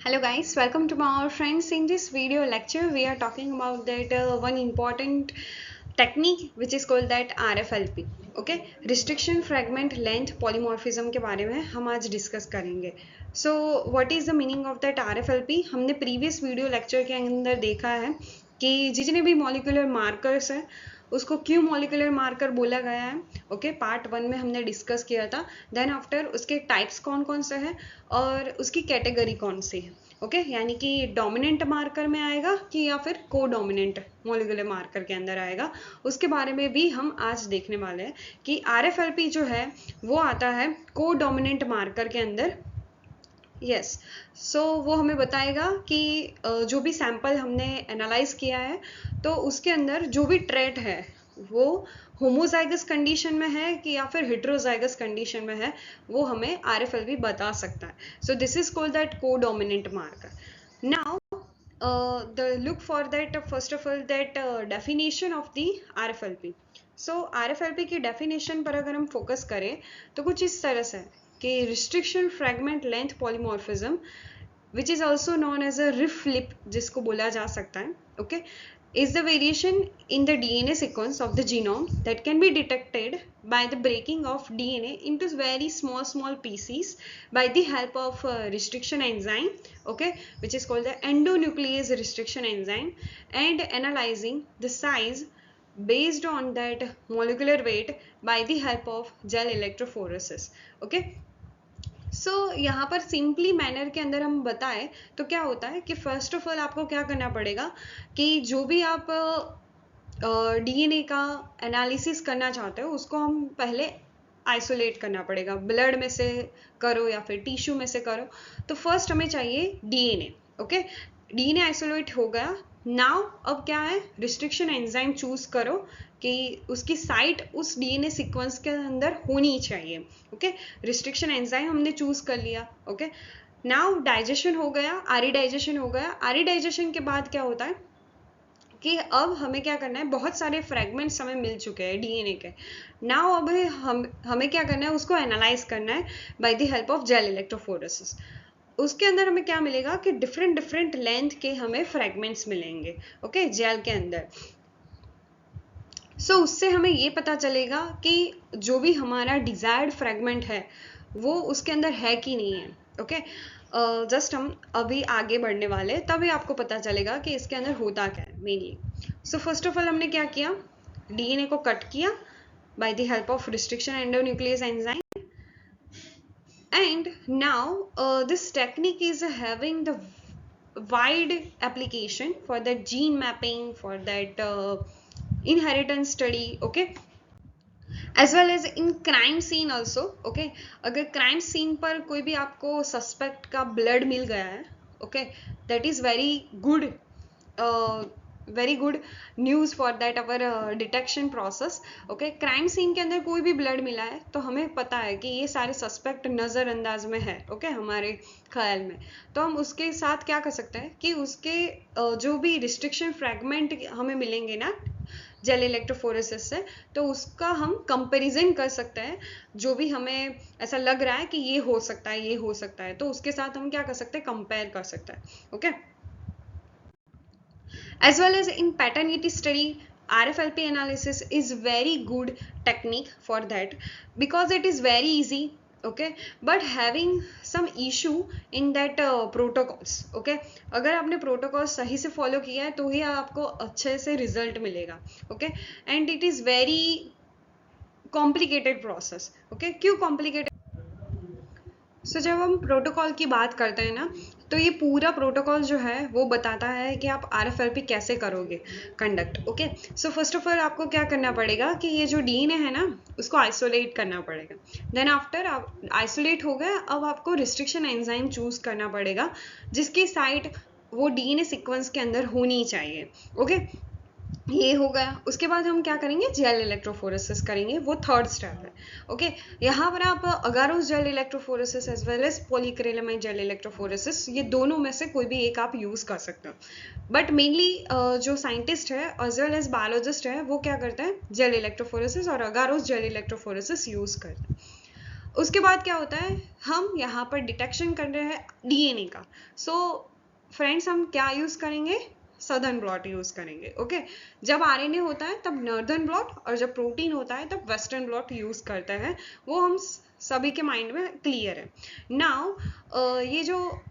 Hello guys, welcome to our friends. In this video lecture, we are talking about that one important technique which is called that RFLP. Okay, restriction fragment length polymorphism के बारे में हम आज discuss करेंगे. So what is the meaning of that RFLP? हमने previous video lecture के अंदर देखा है कि जितने भी molecular markers हैं उसको क्यों मॉलिकुलर मार्कर बोला गया है. ओके, पार्ट 1 में हमने डिस्कस किया था. देन आफ्टर उसके टाइप्स कौन कौन से हैं और उसकी कैटेगरी कौन सी है. ओके, यानी कि डोमिनेंट मार्कर में आएगा कि या फिर को डोमिनेंट मॉलिकुलर मार्कर के अंदर आएगा, उसके बारे में भी हम आज देखने वाले हैं कि आरएफएलपी जो है वो आता है को डोमिनेंट मार्कर के अंदर. यस, सो वो हमें बताएगा कि जो भी सैंपल हमने एनालाइज किया है तो उसके अंदर जो भी ट्रेट है वो होमोजाइगस कंडीशन में है कि या फिर हेट्रोजाइगस कंडीशन में है, वो हमें आरएफएलपी बता सकता है. So this is called that को dominant marker. Now the look for that first of all that definition of the RFLP. So RFLP की definition पर अगर हम फोकस करें तो कुछ इस तरह से है कि restriction fragment length polymorphism which is also known as a RIF-LIP जिसको बोला जा सकता है. okay, is the variation in the DNA sequence of the genome that can be detected by the breaking of DNA into very small pieces by the help of restriction enzyme, okay, which is called the endonuclease restriction enzyme, and analyzing the size based on that molecular weight by the help of gel electrophoresis. okay, सो यहाँ पर simply manner के अंदर हम बताएं तो क्या होता है कि फर्स्ट ऑफ ऑल आपको क्या करना पड़ेगा कि जो भी आप डीएनए का एनालिसिस करना चाहते हो उसको हम पहले आइसोलेट करना पड़ेगा. ब्लड में से करो या फिर टिश्यू में से करो, तो फर्स्ट हमें चाहिए डीएनए. ओके, डीएनए आइसोलेट हो गया. नाउ अब क्या है, रिस्ट्रिक्शन एंजाइम चूज करो कि उसकी साइट उस डीएनए सीक्वेंस के अंदर होनी चाहिए. ओके, रिस्ट्रिक्शन एंजाइम हमने चूज कर लिया. ओके, नाउ डाइजेशन हो गया, आरी डाइजेशन हो गया. आरी डाइजेशन के बाद क्या होता है कि अब हमें क्या करना है, बहुत सारे फ्रेगमेंट्स हमें मिल चुके हैं डीएनए के. नाउ अब हमें क्या करना है, उसको एनालाइज करना है bye the help of gel electrophoresis. उसके अंदर हमें क्या मिलेगा कि डिफरेंट लेंथ के हमें फ्रेगमेंट्स मिलेंगे. ओके, जेल के अंदर. सो उससे हमें ये पता चलेगा कि जो भी हमारा डिजायर्ड फ्रेगमेंट है वो उसके अंदर है कि नहीं है. ओके, जस्ट हम अभी आगे बढ़ने वाले तभी आपको पता चलेगा कि इसके अंदर होता क्या है mainly. So first of all हमने क्या किया, डीएनए को कट किया bye the help of restriction endonuclease enzyme. And now this technique is having the wide application for that gene mapping, for that inheritance study, okay, as well as in crime scene also. okay, अगर crime scene पर कोई भी आपको suspect का blood मिल गया है, okay, that is very good news for that our detection process. Okay, crime scene के अंदर कोई भी ब्लड मिला है तो हमें पता है कि ये सारे सस्पेक्ट नज़रअंदाज में है. ओके, हमारे ख्याल में तो हम उसके साथ क्या कर सकते हैं कि उसके जो भी रिस्ट्रिक्शन फ्रैगमेंट हमें मिलेंगे ना जेल इलेक्ट्रोफोरेसिस से, तो उसका हम कंपैरिजन कर सकते हैं. जो भी हमें ऐसा लग रहा है कि ये हो सकता है, ये हो सकता है, तो उसके साथ हम क्या कर सकते हैं, कंपेयर कर सकते हैं. Okay, as well as in paternity study, RFLP analysis is very good technique for that because it is very easy. okay, but having some issue in that protocols. okay, अगर आपने प्रोटोकॉल सही से follow किया है तो ही आपको अच्छे से रिजल्ट मिलेगा. okay, and it is very complicated process. okay, क्यों complicated? सो जब हम प्रोटोकॉल की बात करते हैं ना, तो ये पूरा प्रोटोकॉल जो है वो बताता है कि आप आरएफएलपी कैसे करोगे conduct. Okay, so first of all आपको क्या करना पड़ेगा कि ये जो डीएनए है ना उसको आइसोलेट करना पड़ेगा. देन आफ्टर आप आइसोलेट हो गया, अब आपको रिस्ट्रिक्शन एंजाइम चूज करना पड़ेगा जिसकी साइट वो डीएनए सीक्वेंस के अंदर होनी चाहिए. ओके, ये हो गया. उसके बाद हम क्या करेंगे, जेल इलेक्ट्रोफोरेसिस करेंगे, वो थर्ड स्टेप है. ओके, यहाँ पर आप agarose gel electrophoresis as well as polyacrylamide gel electrophoresis, ये दोनों में से कोई भी एक आप यूज कर सकते हो. बट मेनली जो साइंटिस्ट है एज वेल एज बायोलॉजिस्ट है वो क्या करते हैं, जेल इलेक्ट्रोफोरेसिस और अगारोस जेल इलेक्ट्रोफोरेसिस यूज करते हैं. उसके बाद क्या होता है, हम यहाँ पर डिटेक्शन कर रहे हैं डीएनए का। सो फ्रेंड्स हम क्या यूज करेंगे, सदर्न ब्लॉट यूज करेंगे। ओके जब आरएनए होता है तब नॉर्दर्न ब्लॉट, और जब प्रोटीन होता है तब वेस्टर्न ब्लॉट यूज करते हैं। वो हम सभी के माइंड में क्लियर है। नाउ ये जो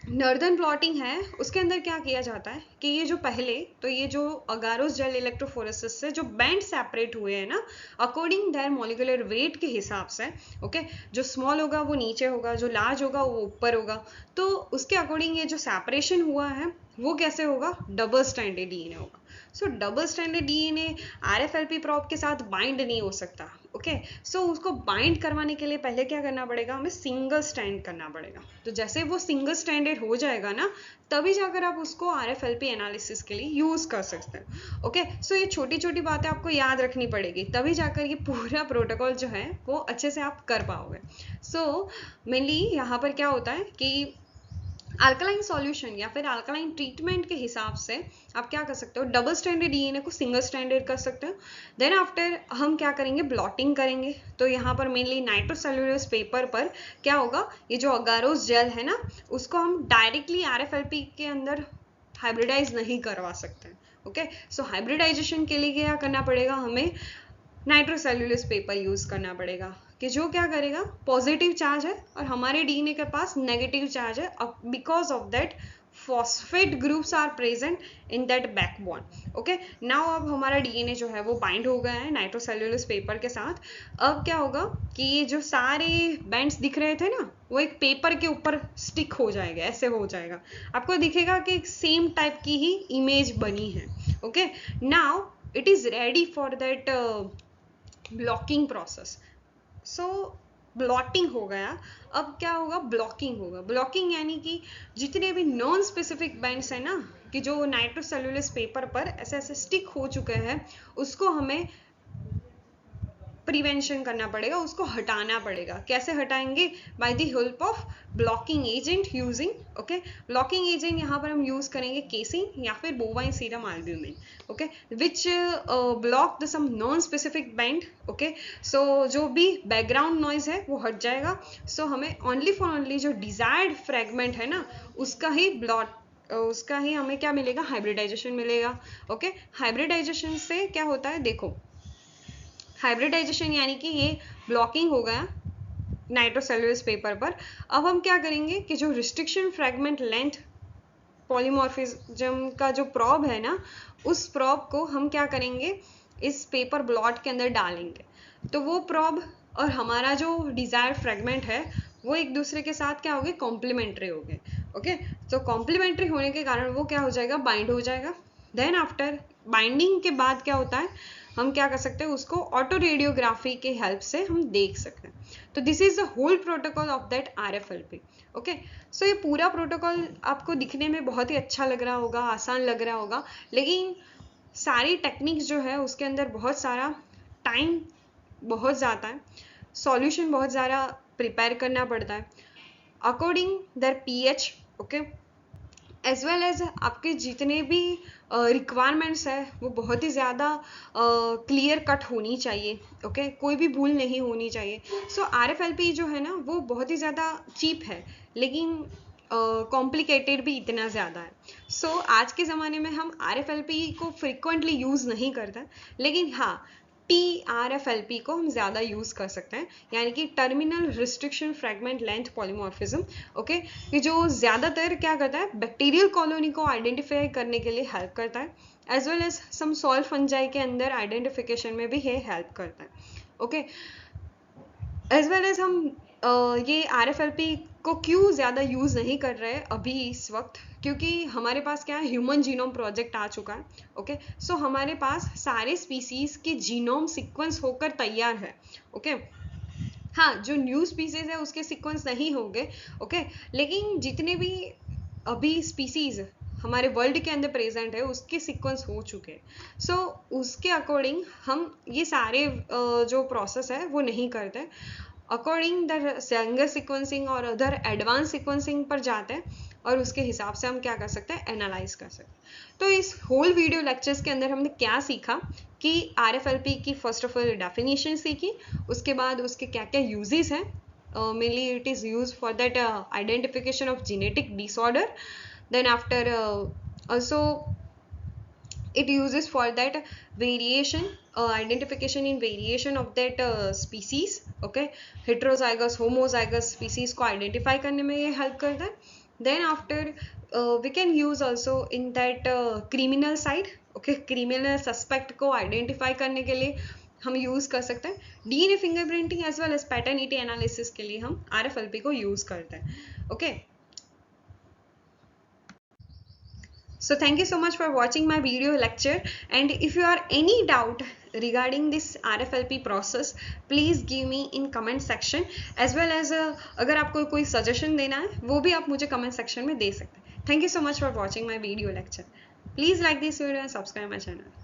नॉर्दर्न प्लॉटिंग है उसके अंदर क्या किया जाता है कि ये जो पहले तो ये जो अगारोस जेल इलेक्ट्रोफोरेसिस से जो बैंड सेपरेट हुए हैं ना, अकॉर्डिंग देयर मॉलिक्यूलर वेट के हिसाब से, ओके जो स्मॉल होगा वो नीचे होगा, जो लार्ज होगा वो ऊपर होगा। तो उसके अकॉर्डिंग ये जो सेपरेशन हुआ है वो कैसे होगा, डबल स्ट्रैंडेड डीएनए होगा। So double stranded DNA RFLP probe के साथ बाइंड नहीं हो सकता। ओके सो उसको बाइंड करवाने के लिए पहले क्या करना पड़ेगा, हमें सिंगल स्ट्रैंड करना पड़ेगा। तो जैसे वो सिंगल स्ट्रैंडेड हो जाएगा ना, तभी जाकर आप उसको आरएफएलपी एनालिसिस के लिए यूज कर सकते हैं। ओके सो ये छोटी छोटी बातें आपको याद रखनी पड़ेगी, तभी जाकर ये पूरा प्रोटोकॉल जो है वो अच्छे से आप कर पाओगे। सो मेनली यहाँ पर क्या होता है कि अल्कलाइन सॉल्यूशन या फिर अल्कलाइन ट्रीटमेंट के हिसाब से आप क्या कर सकते हो, डबल स्ट्रैंडेड डीएनए को सिंगल स्ट्रैंडेड कर सकते हो। देन आफ्टर हम क्या करेंगे, ब्लॉटिंग करेंगे। तो यहाँ पर मेनली नाइट्रोसेल्युलोज पेपर पर क्या होगा, ये जो अगारोस जेल है ना उसको हम डायरेक्टली आरएफएलपी के अंदर हाइब्रिडाइज नहीं करवा सकते। ओके सो हाइब्रिडाइजेशन के लिए क्या करना पड़ेगा, हमें नाइट्रोसेल्युलोज पेपर यूज करना पड़ेगा कि जो क्या करेगा, पॉजिटिव चार्ज है और हमारे डीएनए के पास नेगेटिव चार्ज है, because of that phosphate groups are present in that backbone. Okay now अब हमारा डीएनए जो है वो बाइंड हो गया है नाइट्रोसेल्युलोज पेपर के साथ। अब क्या होगा कि ये जो सारे बैंड्स दिख रहे थे ना वो एक पेपर के ऊपर स्टिक हो जाएगा, ऐसे हो जाएगा, आपको दिखेगा कि एक सेम टाइप की ही इमेज बनी है। Okay now it is ready for that blocking process. So blotting हो गया, अब क्या होगा, ब्लॉकिंग होगा। ब्लॉकिंग यानी कि जितने भी नॉन स्पेसिफिक बैंड्स है ना कि जो नाइट्रोसेल्युलोज पेपर पर ऐसे ऐसे स्टिक हो चुके हैं, उसको हमें प्रिवेंशन करना पड़ेगा, उसको हटाना पड़ेगा। कैसे हटाएंगे, by the help of blocking agent using, okay blocking agent यहाँ पर हम यूज करेंगे केसिन या फिर bovine serum albumin, okay which block the some non specific band. Okay so जो भी बैकग्राउंड नॉइज है वो हट जाएगा। सो हमें ओनली फॉर ओनली जो डिजायर्ड फ्रेगमेंट है ना उसका ही उसका ही हमें क्या मिलेगा, हाइब्रिडाइजेशन मिलेगा। ओके हाइब्रिडाइजेशन से क्या होता है, देखो हाइब्रिडाइजेशन यानी कि ये ब्लॉकिंग हो गया नाइट्रोसेल्युलोज पेपर पर। अब हम क्या करेंगे कि जो रिस्ट्रिक्शन फ्रेगमेंट लेंथ पॉलीमॉर्फिज्म का जो प्रॉब है ना, उस प्रॉब को हम क्या करेंगे, इस पेपर ब्लॉट के अंदर डालेंगे। तो वो प्रॉब और हमारा जो डिजायर्ड फ्रेगमेंट है वो एक दूसरे के साथ क्या हो गए, कॉम्प्लीमेंट्री हो गए। ओके तो कॉम्प्लीमेंट्री होने के कारण वो क्या हो जाएगा, बाइंड हो जाएगा। देन आफ्टर बाइंडिंग के बाद क्या होता है, हम क्या कर सकते हैं, उसको ऑटो रेडियोग्राफी के हेल्प से हम देख सकते हैं। तो this is the whole protocol of that RFLP. Okay so ये पूरा प्रोटोकॉल आपको दिखने में बहुत ही अच्छा लग रहा होगा, आसान लग रहा होगा, लेकिन सारी टेक्निक्स जो है उसके अंदर बहुत सारा टाइम बहुत ज़्यादा है, सॉल्यूशन बहुत ज़्यादा प्रिपेयर करना पड़ता है according their pH. Okay as well as आपके जितने भी रिक्वायरमेंट्स है वो बहुत ही ज़्यादा क्लियर कट होनी चाहिए। ओके कोई भी भूल नहीं होनी चाहिए। सो आरएफएलपी जो है ना वो बहुत ही ज़्यादा चीप है, लेकिन कॉम्प्लिकेटेड भी इतना ज़्यादा है। सो आज के ज़माने में हम आरएफएलपी को फ्रिक्वेंटली यूज़ नहीं करते, लेकिन हाँ TRFLP को हम ज़्यादा यूज़ कर सकते हैं, यानी कि terminal restriction fragment length polymorphism. Okay कि जो ज़्यादातर क्या करता है, बैक्टीरियल कॉलोनी को आइडेंटिफाई करने के लिए हेल्प करता है, एज वेल एज सम सॉइल फंजाई के अंदर आइडेंटिफिकेशन में भी ये हेल्प करता है। ओके एज वेल एज हम ये आरएफएलपी को क्यों ज़्यादा यूज़ नहीं कर रहे हैं अभी इस वक्त, क्योंकि हमारे पास क्या है, ह्यूमन जीनोम प्रोजेक्ट आ चुका है। ओके सो हमारे पास सारे स्पीसीज के जीनोम सीक्वेंस होकर तैयार है। ओके हाँ जो न्यू स्पीसीज है उसके सीक्वेंस नहीं होंगे। ओके लेकिन जितने भी अभी स्पीसीज हमारे वर्ल्ड के अंदर प्रेजेंट है उसके सीक्वेंस हो चुके हैं। सो उसके अकॉर्डिंग हम ये सारे जो प्रोसेस है वो नहीं करते, अकॉर्डिंग द सेंगर सीक्वेंसिंग और अदर एडवांस सीक्वेंसिंग पर जाते हैं और उसके हिसाब से हम क्या कर सकते हैं, एनालाइज कर सकते हैं। तो इस होल वीडियो लेक्चर्स के अंदर हमने क्या सीखा कि RFLP की फर्स्ट ऑफ ऑल डेफिनेशन सीखी, उसके बाद उसके क्या क्या यूजेस हैं. Mainly it is used for that identification of genetic disorder. Then after also it uses for that variation, identification in variation of that species. Okay, heterozygous homozygous species को identify करने में ये help करता है. Then after we can use also in that criminal side. Okay, criminal suspect को identify करने के लिए हम यूज कर सकते हैं. DNA fingerprinting as well as paternity analysis के लिए हम RFLP को यूज करते हैं. Okay, so thank you so much for watching my video lecture, and if you are any doubt regarding this RFLP process, please give me in comment section, as well as अगर आपको कोई suggestion देना है वो भी आप मुझे comment section में दे सकते हैं. Thank you so much for watching my video lecture. Please like this video and subscribe my channel.